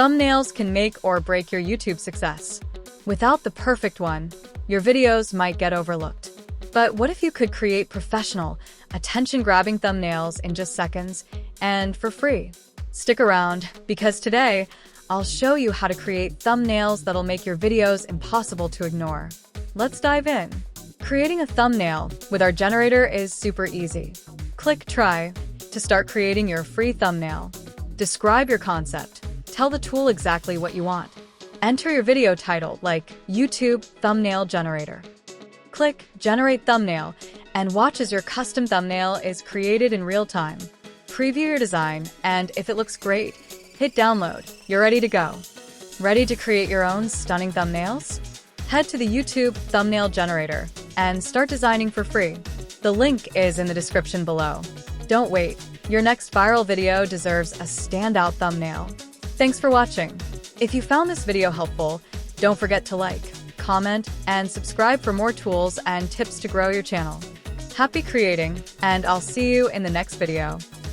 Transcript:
Thumbnails can make or break your YouTube success. Without the perfect one, your videos might get overlooked. But what if you could create professional, attention-grabbing thumbnails in just seconds and for free? Stick around, because today, I'll show you how to create thumbnails that'll make your videos impossible to ignore. Let's dive in. Creating a thumbnail with our generator is super easy. Click Try to start creating your free thumbnail. Describe your concept. Tell the tool exactly what you want. Enter your video title like YouTube Thumbnail Generator. Click Generate Thumbnail and watch as your custom thumbnail is created in real time. Preview your design, and if it looks great, hit download. You're ready to go. Ready to create your own stunning thumbnails? Head to the YouTube Thumbnail Generator and start designing for free. The link is in the description below. Don't wait. Your next viral video deserves a standout thumbnail. Thanks for watching. If you found this video helpful, don't forget to like, comment, and subscribe for more tools and tips to grow your channel. Happy creating, and I'll see you in the next video.